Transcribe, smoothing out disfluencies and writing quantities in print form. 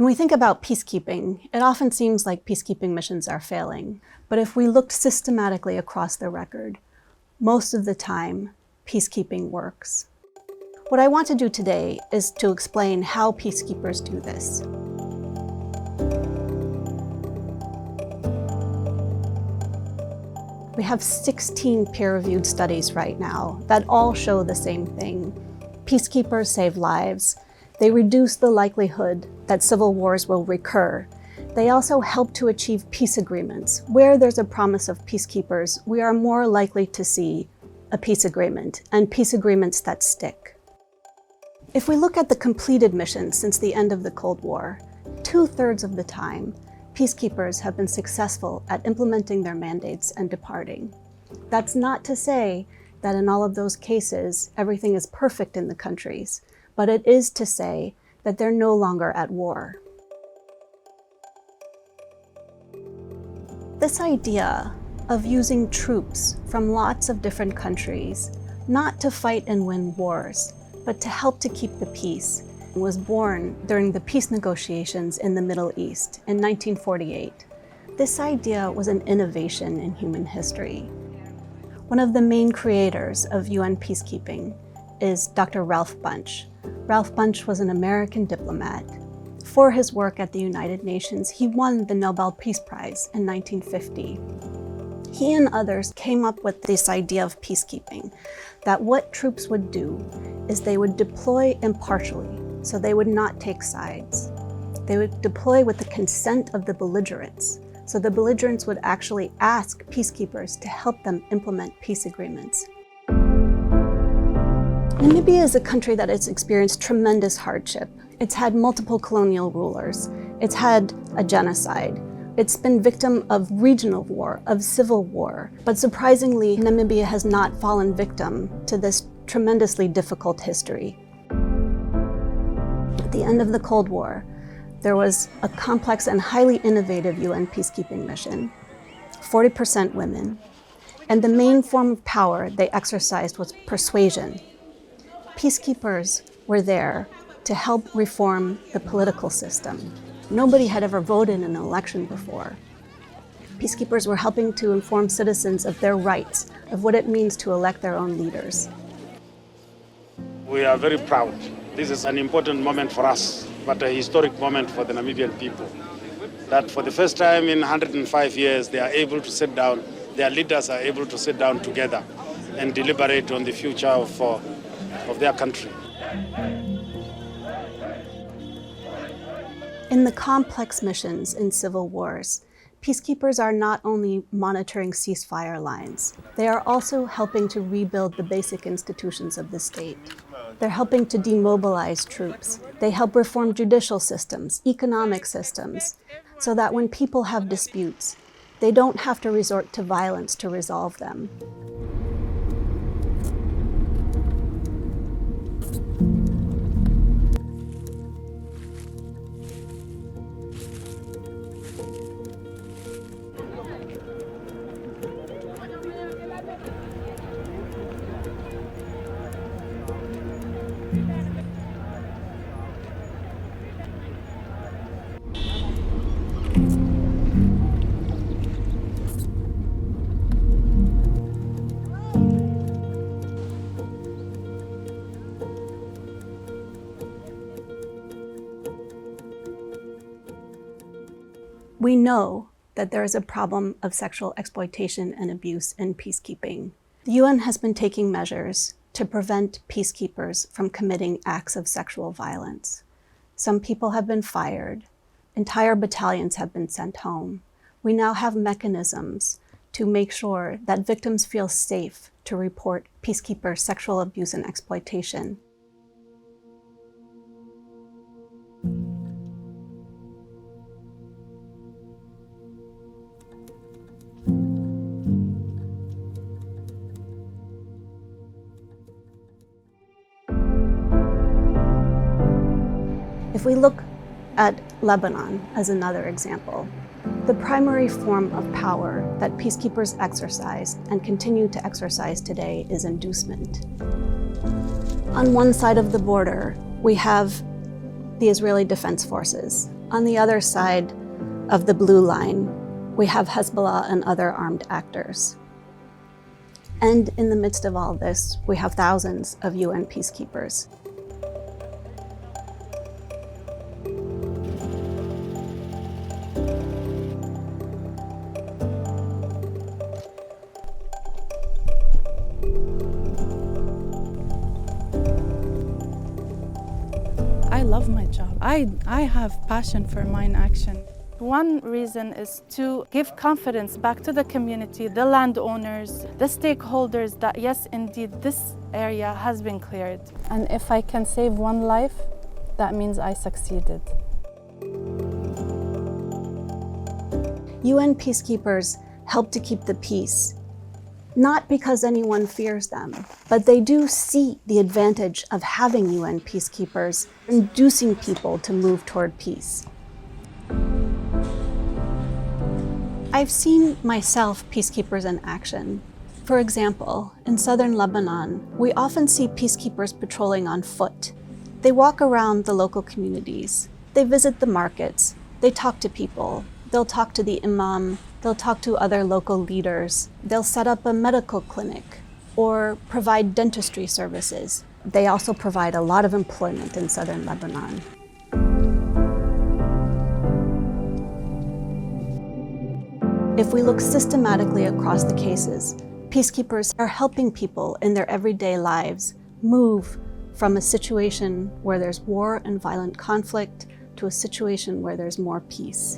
When we think about peacekeeping, it often seems like peacekeeping missions are failing. But if we looked systematically across the record, most of the time, peacekeeping works. What I want to do today is to explain how peacekeepers do this. We have 16 peer-reviewed studies right now that all show the same thing. Peacekeepers save lives. They reduce the likelihood that civil wars will recur. They also help to achieve peace agreements. Where there's a promise of peacekeepers, we are more likely to see a peace agreement, and peace agreements that stick. If we look at the completed missions since the end of the Cold War, 2/3 of the time, peacekeepers have been successful at implementing their mandates and departing. That's not to say that in all of those cases, everything is perfect in the countries, but it is to say that they're no longer at war. This idea of using troops from lots of different countries, not to fight and win wars, but to help to keep the peace, was born during the peace negotiations in the Middle East in 1948. This idea was an innovation in human history. One of the main creators of UN peacekeeping is Dr. Ralph Bunche. Ralph Bunche was an American diplomat. For his work at the United Nations, he won the Nobel Peace Prize in 1950. He and others came up with this idea of peacekeeping, that what troops would do is they would deploy impartially, so they would not take sides. They would deploy with the consent of the belligerents, so the belligerents would actually ask peacekeepers to help them implement peace agreements. Namibia is a country that has experienced tremendous hardship. It's had multiple colonial rulers. It's had a genocide. It's been victim of regional war, of civil war. But surprisingly, Namibia has not fallen victim to this tremendously difficult history. At the end of the Cold War, there was a complex and highly innovative UN peacekeeping mission, 40% women, and the main form of power they exercised was persuasion. Peacekeepers were there to help reform the political system. Nobody had ever voted in an election before. Peacekeepers were helping to inform citizens of their rights, of what it means to elect their own leaders. We are very proud. This is an important moment for us, but a historic moment for the Namibian people. That for the first time in 105 years, they are able to sit down, their leaders are able to sit down together and deliberate on the future of their country. In the complex missions in civil wars, peacekeepers are not only monitoring ceasefire lines, they are also helping to rebuild the basic institutions of the state. They're helping to demobilize troops. They help reform judicial systems, economic systems, so that when people have disputes, they don't have to resort to violence to resolve them. We know that there is a problem of sexual exploitation and abuse in peacekeeping. The UN has been taking measures to prevent peacekeepers from committing acts of sexual violence. Some people have been fired. Entire battalions have been sent home. We now have mechanisms to make sure that victims feel safe to report peacekeeper sexual abuse and exploitation. If we look at Lebanon as another example, the primary form of power that peacekeepers exercise and continue to exercise today is inducement. On one side of the border, we have the Israeli Defense Forces. On the other side of the blue line, we have Hezbollah and other armed actors. And in the midst of all this, we have thousands of UN peacekeepers. I love my job. I have passion for mine action. One reason is to give confidence back to the community, the landowners, the stakeholders that yes, indeed, this area has been cleared. And if I can save one life, that means I succeeded. UN peacekeepers help to keep the peace, not because anyone fears them, but they do see the advantage of having UN peacekeepers, inducing people to move toward peace. I've seen myself peacekeepers in action. For example, in southern Lebanon, we often see peacekeepers patrolling on foot. They walk around the local communities. They visit the markets. They talk to people. They'll talk to the Imam. They'll talk to other local leaders. They'll set up a medical clinic or provide dentistry services. They also provide a lot of employment in southern Lebanon. If we look systematically across the cases, peacekeepers are helping people in their everyday lives move from a situation where there's war and violent conflict to a situation where there's more peace.